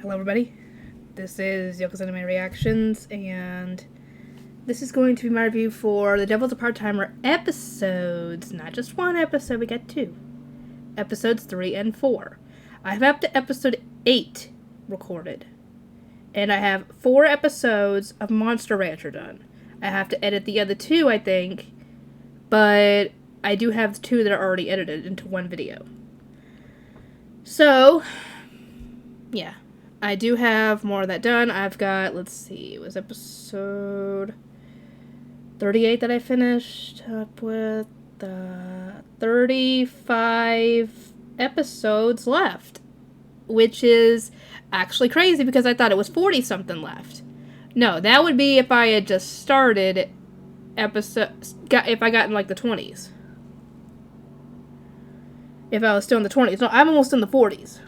Hello everybody, this is Yoko's Anime Reactions, and this is going to be my review for The Devil's a Part-Timer episodes. Not just one episode, we got two. Episodes 3 and 4. I have up to episode 8 recorded. And I have 4 episodes of Monster Rancher done. I have to edit the other 2, I think, but I do have the 2 that are already edited into one video. So, yeah. I do have more of that done. I've got, let's see, it was episode 38 that I finished up with. 35 episodes left, which is actually crazy because I thought it was 40-something left. No, that would be if I had just started if I got in like the 20s. If I was still in the 20s. No, I'm almost in the 40s.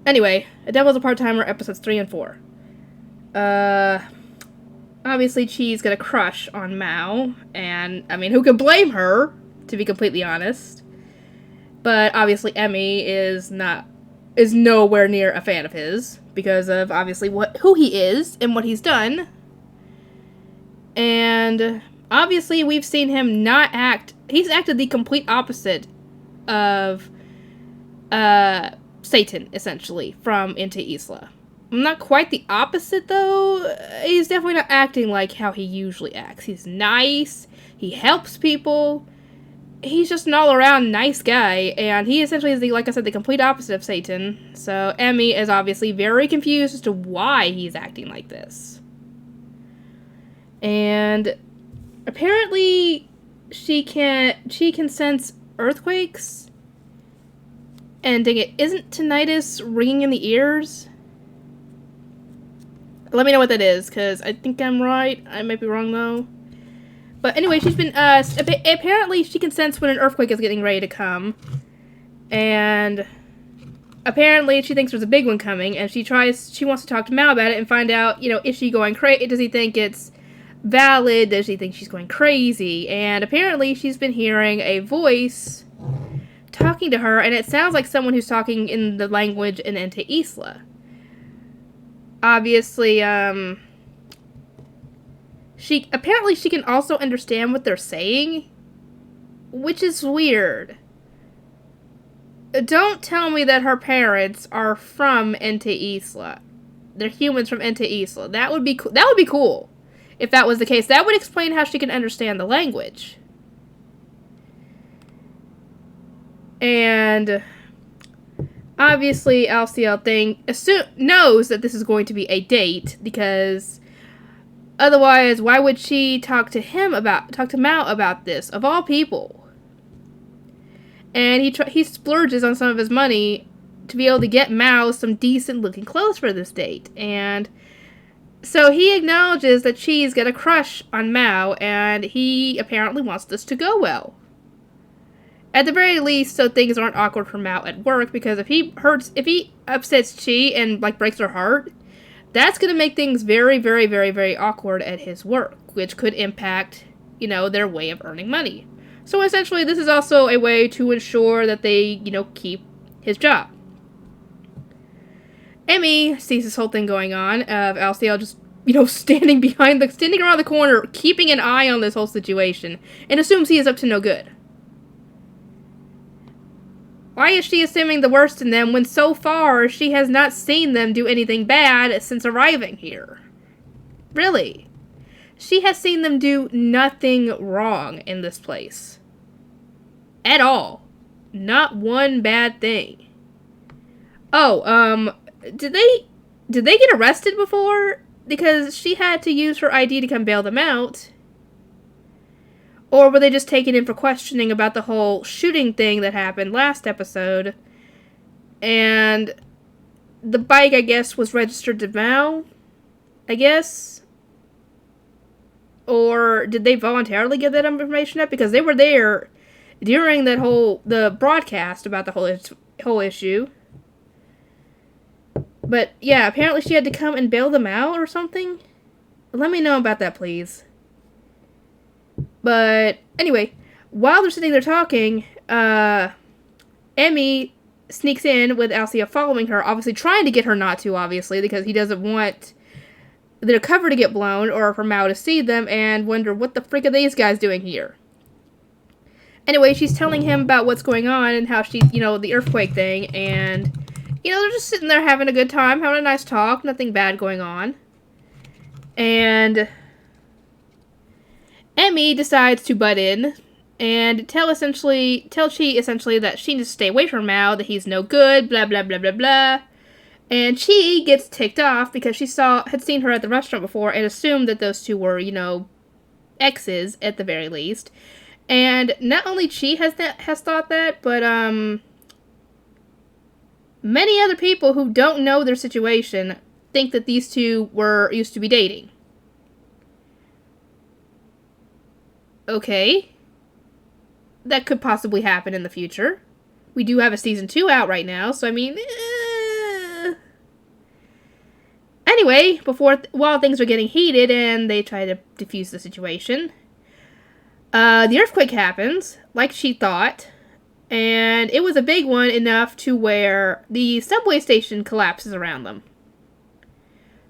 Anyway, A Devil's a Part-Timer, episodes 3 and 4. Obviously Chi's got a crush on Mao, and, I mean, who can blame her, to be completely honest? But, obviously, Emmy is nowhere near a fan of his, because of, obviously, who he is, and what he's done. And, obviously, we've seen him he's acted the complete opposite of, Satan, essentially, from Into Isla. Not quite the opposite, though. He's definitely not acting like how he usually acts. He's nice, he helps people, he's just an all-around nice guy, and he essentially is, like I said, the complete opposite of Satan. So Emmy is obviously very confused as to why he's acting like this. And apparently she can sense earthquakes. And dang it, isn't tinnitus ringing in the ears? Let me know what that is, because I think I'm right. I might be wrong, though. But anyway, she's been, apparently she can sense when an earthquake is getting ready to come. And apparently she thinks there's a big one coming, and she wants to talk to Mao about it and find out, is she going crazy? Does he think it's valid? Does he think she's going crazy? And apparently she's been hearing a voice talking to her, and it sounds like someone who's talking in the language in Into Isla. Obviously, she can also understand what they're saying, which is weird. Don't tell me that her parents are from Into Isla. They're humans from Into Isla. That would be cool. If that was the case, that would explain how she can understand the language. And obviously, LCL knows that this is going to be a date, because otherwise, why would she talk to Mao about this, of all people? And he splurges on some of his money to be able to get Mao some decent-looking clothes for this date. And so he acknowledges that Chi's got a crush on Mao, and he apparently wants this to go well. At the very least, so things aren't awkward for Mao at work, because if he upsets Chi and, breaks her heart, that's going to make things very, very, very, very awkward at his work, which could impact, their way of earning money. So essentially, this is also a way to ensure that they, keep his job. Emmy sees this whole thing going on, of LCL just, standing around the corner, keeping an eye on this whole situation, and assumes he is up to no good. Why is she assuming the worst in them when so far she has not seen them do anything bad since arriving here? Really? She has seen them do nothing wrong in this place. At all. Not one bad thing. Oh, did they get arrested before? Because she had to use her ID to come bail them out. Or were they just taken in for questioning about the whole shooting thing that happened last episode? And the bike, I guess, was registered to Mao? I guess? Or did they voluntarily give that information up? Because they were there during the broadcast about the whole issue. But, yeah, apparently she had to come and bail them out or something? Let me know about that, please. But, anyway, while they're sitting there talking, Emmy sneaks in with Alcia following her, obviously trying to get her not to, obviously, because he doesn't want the cover to get blown or for Mao to see them and wonder what the frick are these guys doing here. Anyway, she's telling him about what's going on and how she, the earthquake thing, and, they're just sitting there having a good time, having a nice talk, nothing bad going on. And Emmy decides to butt in and tell Chi essentially that she needs to stay away from Mao, that he's no good, blah, blah, blah, blah, blah. And Chi gets ticked off because she had seen her at the restaurant before and assumed that those two were, exes at the very least. And not only Chi has thought that, but many other people who don't know their situation think that these two used to be dating. Okay. That could possibly happen in the future. We do have a season 2 out right now, so I mean... Anyway, while things are getting heated and they try to defuse the situation, the earthquake happens, like she thought, and it was a big one enough to where the subway station collapses around them.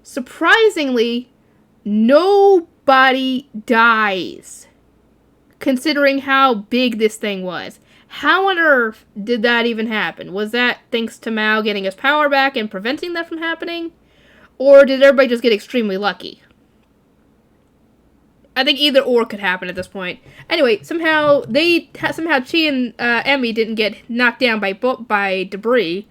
Surprisingly, nobody dies, considering how big this thing was. How on earth did that even happen? Was that thanks to Mao getting his power back and preventing that from happening? Or did everybody just get extremely lucky? I think either or could happen at this point. Anyway, somehow Chi and Emmy didn't get knocked down by debris,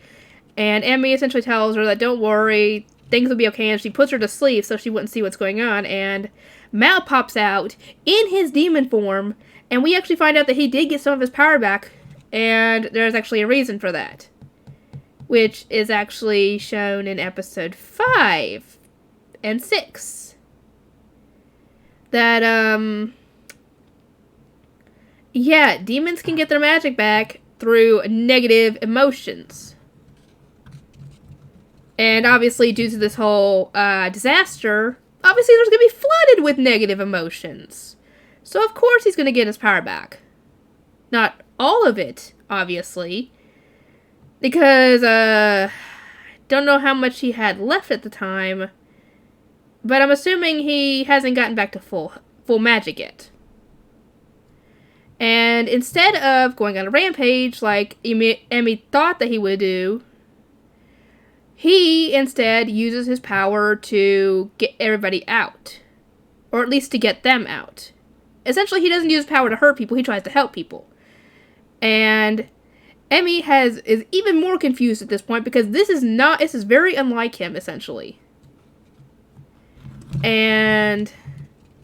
and Emmy essentially tells her that don't worry, things will be okay, and she puts her to sleep so she wouldn't see what's going on, and Mao pops out in his demon form, and we actually find out that he did get some of his power back, and there's actually a reason for that, which is actually shown in episode 5 and 6. That, demons can get their magic back through negative emotions. And obviously, due to this whole disaster, obviously there's going to be flooded with negative emotions. So of course he's going to get his power back. Not all of it, obviously. Because, don't know how much he had left at the time. But I'm assuming he hasn't gotten back to full magic yet. And instead of going on a rampage like Emmy thought that he would do, he instead uses his power to get everybody out. Or at least to get them out. Essentially, he doesn't use power to hurt people, he tries to help people. And Emmy is even more confused at this point because this is very unlike him, essentially. And,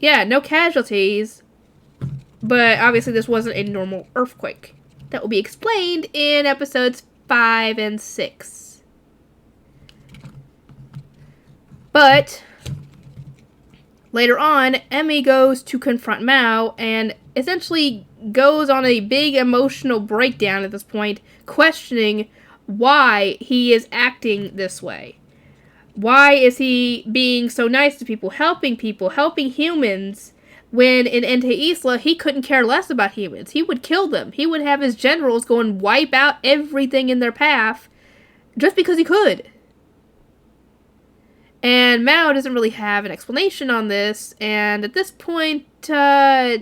yeah, no casualties, but obviously this wasn't a normal earthquake. That will be explained in episodes 5 and 6. But, later on, Emmy goes to confront Mao and essentially goes on a big emotional breakdown at this point, questioning why he is acting this way. Why is he being so nice to people, helping humans, when in Ente Isla he couldn't care less about humans. He would kill them. He would have his generals go and wipe out everything in their path just because he could. And Mao doesn't really have an explanation on this, and at this point, Alcio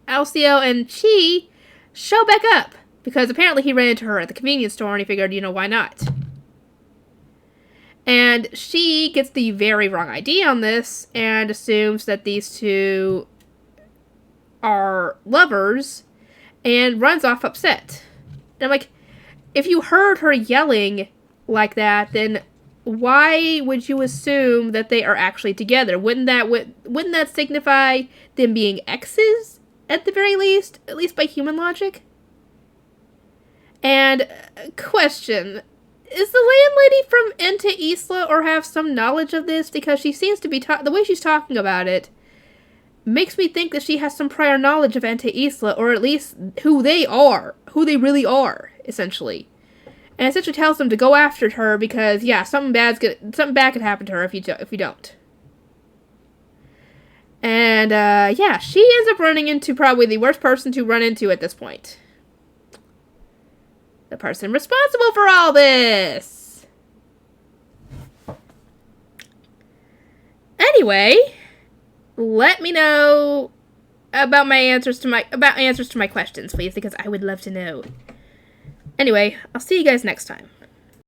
and Chi show back up, because apparently he ran into her at the convenience store and he figured, why not? And she gets the very wrong idea on this and assumes that these two are lovers and runs off upset. And I'm like, if you heard her yelling like that, then why would you assume that they are actually together? Wouldn't that signify them being exes at the very least? At least by human logic? And question, is the landlady from Ente Isla or have some knowledge of this? Because she seems to be the way she's talking about it makes me think that she has some prior knowledge of Ente Isla, or at least who they really are, essentially. And essentially tells them to go after her because, yeah, something bad could happen to her if you don't. And she ends up running into probably the worst person to run into at this point. the person responsible for all this. Anyway, let me know about answers to my questions, please, because I would love to know. Anyway, I'll see you guys next time.